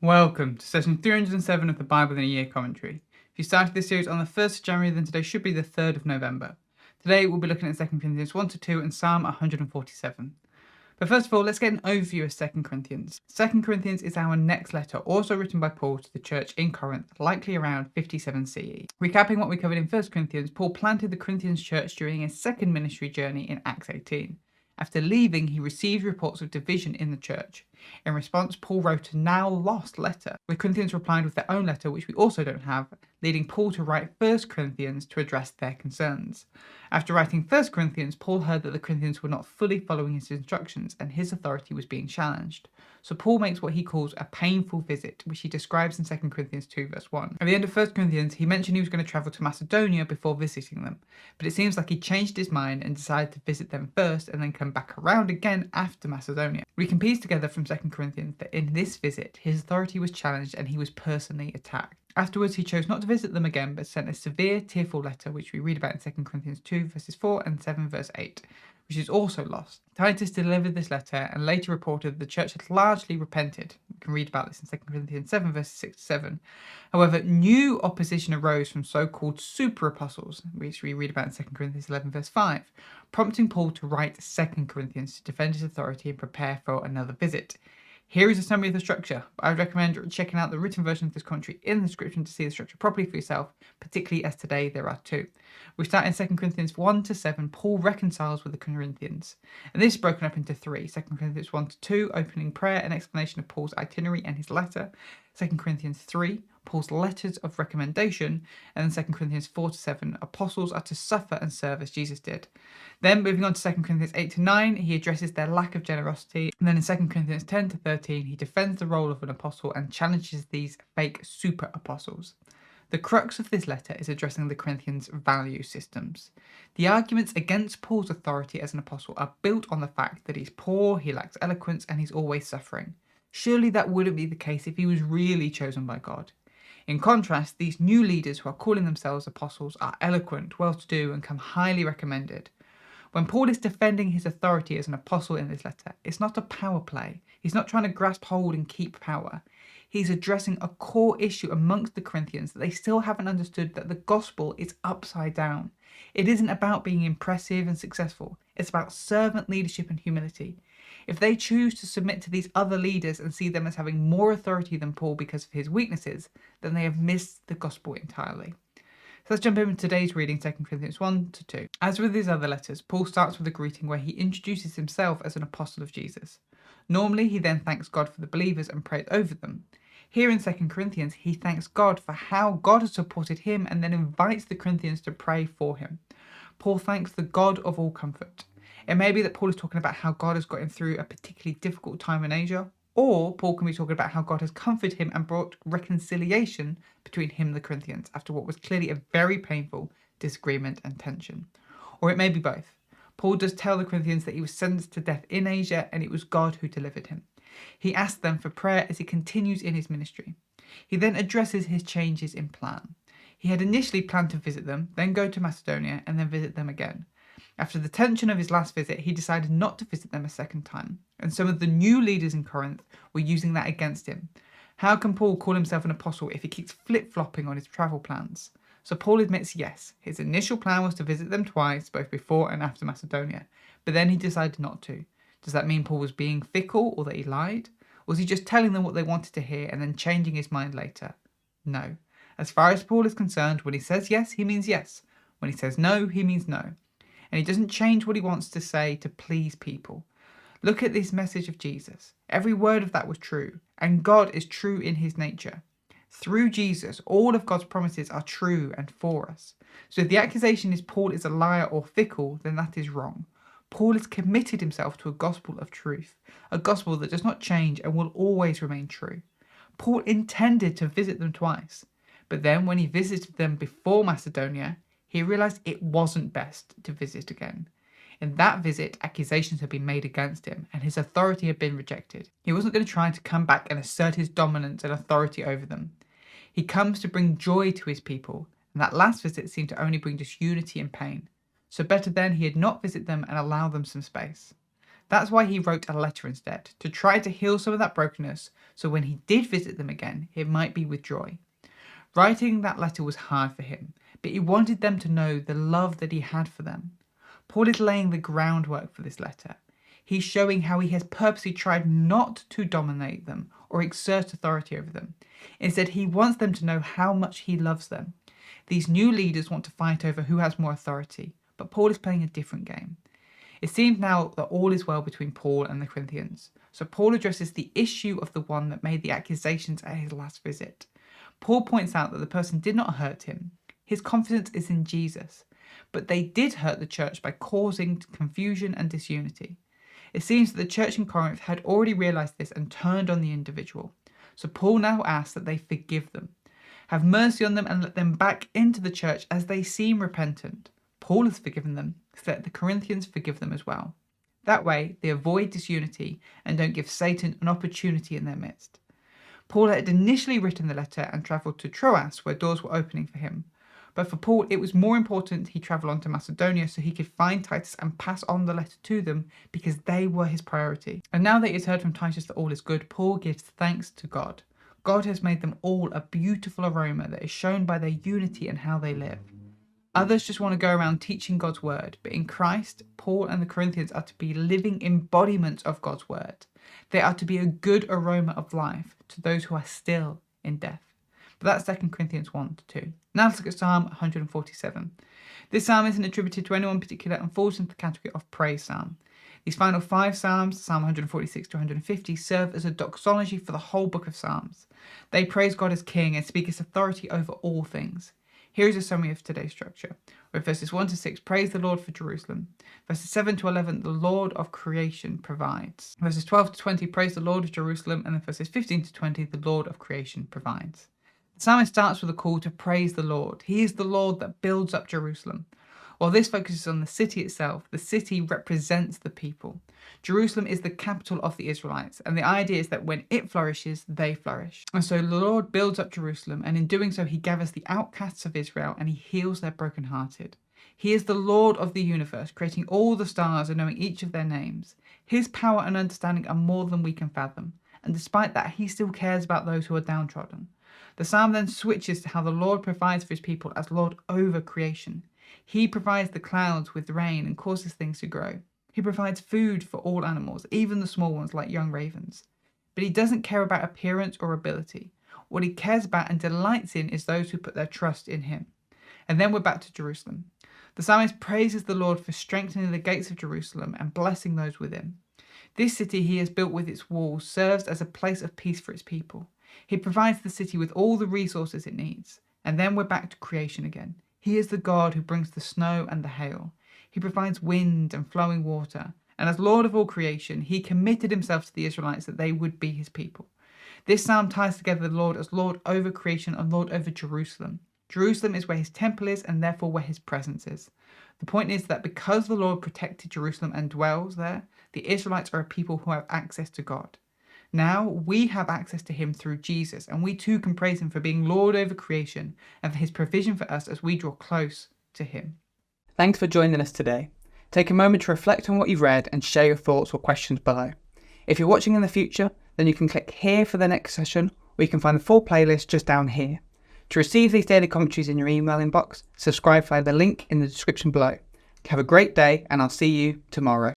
Welcome to session 307 of the Bible in a Year commentary. If you started this series on the 1st of January, then today should be the 3rd of November. Today we'll be looking at 2 Corinthians 1-2 and Psalm 147. But first of all, let's get an overview of 2 Corinthians. 2 Corinthians is our next letter, also written by Paul to the church in Corinth, likely around 57 CE. Recapping what we covered in 1 Corinthians, Paul planted the Corinthians church during his second ministry journey in Acts 18. After leaving, he received reports of division in the church. In response, Paul wrote a now lost letter. The Corinthians replied with their own letter, which we also don't have, leading Paul to write 1 Corinthians to address their concerns. After writing 1 Corinthians, Paul heard that the Corinthians were not fully following his instructions and his authority was being challenged. So Paul makes what he calls a painful visit, which he describes in 2 Corinthians 2 verse 1. At the end of 1 Corinthians, he mentioned he was going to travel to Macedonia before visiting them, but it seems like he changed his mind and decided to visit them first and then come back around again after Macedonia. We can piece together from 2 Corinthians that in this visit, his authority was challenged and he was personally attacked. Afterwards, he chose not to visit them again, but sent a severe, tearful letter, which we read about in 2 Corinthians 2 verses 4 and 7 verse 8, which is also lost. Titus delivered this letter and later reported the church had largely repented. We can read about this in 2 Corinthians 7 verses 6-7. However, new opposition arose from so-called super apostles, which we read about in 2 Corinthians 11 verse 5, prompting Paul to write 2 Corinthians to defend his authority and prepare for another visit. Here is a summary of the structure, but I would recommend checking out the written version of this commentary in the description to see the structure properly for yourself, particularly as today there are two. We start in 2 Corinthians 1-7, Paul reconciles with the Corinthians. And this is broken up into three: 2 Corinthians 1-2, opening prayer and explanation of Paul's itinerary and his letter; 2 Corinthians 3, Paul's letters of recommendation; and then 2 Corinthians 4-7, apostles are to suffer and serve as Jesus did. Then moving on to 2 Corinthians 8-9, he addresses their lack of generosity. And then in 2 Corinthians 10-13, he defends the role of an apostle and challenges these fake super apostles. The crux of this letter is addressing the Corinthians' value systems. The arguments against Paul's authority as an apostle are built on the fact that he's poor, he lacks eloquence, and he's always suffering. Surely that wouldn't be the case if he was really chosen by God. In contrast, these new leaders who are calling themselves apostles are eloquent, well-to-do, and come highly recommended. When Paul is defending his authority as an apostle in this letter, it's not a power play. He's not trying to grasp hold and keep power. He's addressing a core issue amongst the Corinthians that they still haven't understood, that the gospel is upside down. It isn't about being impressive and successful. It's about servant leadership and humility. If they choose to submit to these other leaders and see them as having more authority than Paul because of his weaknesses, then they have missed the gospel entirely. So let's jump into today's reading, 2 Corinthians 1-2. As with his other letters, Paul starts with a greeting where he introduces himself as an apostle of Jesus. Normally, he then thanks God for the believers and prays over them. Here in 2 Corinthians, he thanks God for how God has supported him and then invites the Corinthians to pray for him. Paul thanks the God of all comfort. It may be that Paul is talking about how God has got him through a particularly difficult time in Asia, or Paul can be talking about how God has comforted him and brought reconciliation between him and the Corinthians after what was clearly a very painful disagreement and tension. Or it may be both. Paul does tell the Corinthians that he was sentenced to death in Asia and it was God who delivered him. He asks them for prayer as he continues in his ministry. He then addresses his changes in plan. He had initially planned to visit them, then go to Macedonia, and then visit them again. After the tension of his last visit, he decided not to visit them a second time, and some of the new leaders in Corinth were using that against him. How can Paul call himself an apostle if he keeps flip-flopping on his travel plans? So Paul admits yes, his initial plan was to visit them twice, both before and after Macedonia, but then he decided not to. Does that mean Paul was being fickle or that he lied? Or was he just telling them what they wanted to hear and then changing his mind later? No. As far as Paul is concerned, when he says yes, he means yes. When he says no, he means no. And he doesn't change what he wants to say to please people. Look at this message of Jesus. Every word of that was true, and God is true in his nature. Through Jesus, all of God's promises are true and for us. So if the accusation is Paul is a liar or fickle, then that is wrong. Paul has committed himself to a gospel of truth, a gospel that does not change and will always remain true. Paul intended to visit them twice, but then when he visited them before Macedonia, he realized it wasn't best to visit again. In that visit, accusations had been made against him and his authority had been rejected. He wasn't going to try to come back and assert his dominance and authority over them. He comes to bring joy to his people, and that last visit seemed to only bring disunity and pain. So better then he had not visit them and allow them some space. That's why he wrote a letter instead, to try to heal some of that brokenness, so when he did visit them again, it might be with joy. Writing that letter was hard for him, but he wanted them to know the love that he had for them. Paul is laying the groundwork for this letter. He's showing how he has purposely tried not to dominate them or exert authority over them. Instead, he wants them to know how much he loves them. These new leaders want to fight over who has more authority, but Paul is playing a different game. It seems now that all is well between Paul and the Corinthians, so Paul addresses the issue of the one that made the accusations at his last visit. Paul points out that the person did not hurt him. His confidence is in Jesus, but they did hurt the church by causing confusion and disunity. It seems that the church in Corinth had already realized this and turned on the individual, so Paul now asks that they forgive them. Have mercy on them and let them back into the church as they seem repentant. Paul has forgiven them, so let the Corinthians forgive them as well. That way, they avoid disunity and don't give Satan an opportunity in their midst. Paul had initially written the letter and travelled to Troas, where doors were opening for him. But for Paul, it was more important he travel on to Macedonia so he could find Titus and pass on the letter to them, because they were his priority. And now that he has heard from Titus that all is good, Paul gives thanks to God. God has made them all a beautiful aroma that is shown by their unity and how they live. Others just want to go around teaching God's word, but in Christ, Paul and the Corinthians are to be living embodiments of God's word. They are to be a good aroma of life to those who are still in death. But that's 2 Corinthians 1-2. Now let's look at Psalm 147. This psalm isn't attributed to anyone particular and falls into the category of praise psalm. These final 5 psalms, Psalm 146 to 150, serve as a doxology for the whole book of Psalms. They praise God as King and speak his authority over all things. Here is a summary of today's structure. With verses 1-6, praise the Lord for Jerusalem. Verses 7-11, the Lord of creation provides. Verses 12-20, praise the Lord of Jerusalem. And then verses 15-20, the Lord of creation provides. The psalmist starts with a call to praise the Lord. He is the Lord that builds up Jerusalem. While this focuses on the city itself, the city represents the people. Jerusalem is the capital of the Israelites, and the idea is that when it flourishes, they flourish. And so the Lord builds up Jerusalem, and in doing so, he gathers the outcasts of Israel and he heals their brokenhearted. He is the Lord of the universe, creating all the stars and knowing each of their names. His power and understanding are more than we can fathom, and despite that, he still cares about those who are downtrodden. The psalm then switches to how the Lord provides for his people as Lord over creation. He provides the clouds with rain and causes things to grow. He provides food for all animals, even the small ones like young ravens. But he doesn't care about appearance or ability. What he cares about and delights in is those who put their trust in him. And then we're back to Jerusalem. The psalmist praises the Lord for strengthening the gates of Jerusalem and blessing those within. This city he has built with its walls serves as a place of peace for its people. He provides the city with all the resources it needs. And then we're back to creation again. He is the God who brings the snow and the hail. He provides wind and flowing water. And as Lord of all creation, he committed himself to the Israelites that they would be his people. This psalm ties together the Lord as Lord over creation and Lord over Jerusalem. Jerusalem is where his temple is and therefore where his presence is. The point is that because the Lord protected Jerusalem and dwells there, the Israelites are a people who have access to God. Now we have access to him through Jesus, and we too can praise him for being Lord over creation and for his provision for us as we draw close to him. Thanks for joining us today. Take a moment to reflect on what you've read and share your thoughts or questions below. If you're watching in the future, then you can click here for the next session, or you can find the full playlist just down here. To receive these daily commentaries in your email inbox, subscribe via the link in the description below. Have a great day, and I'll see you tomorrow.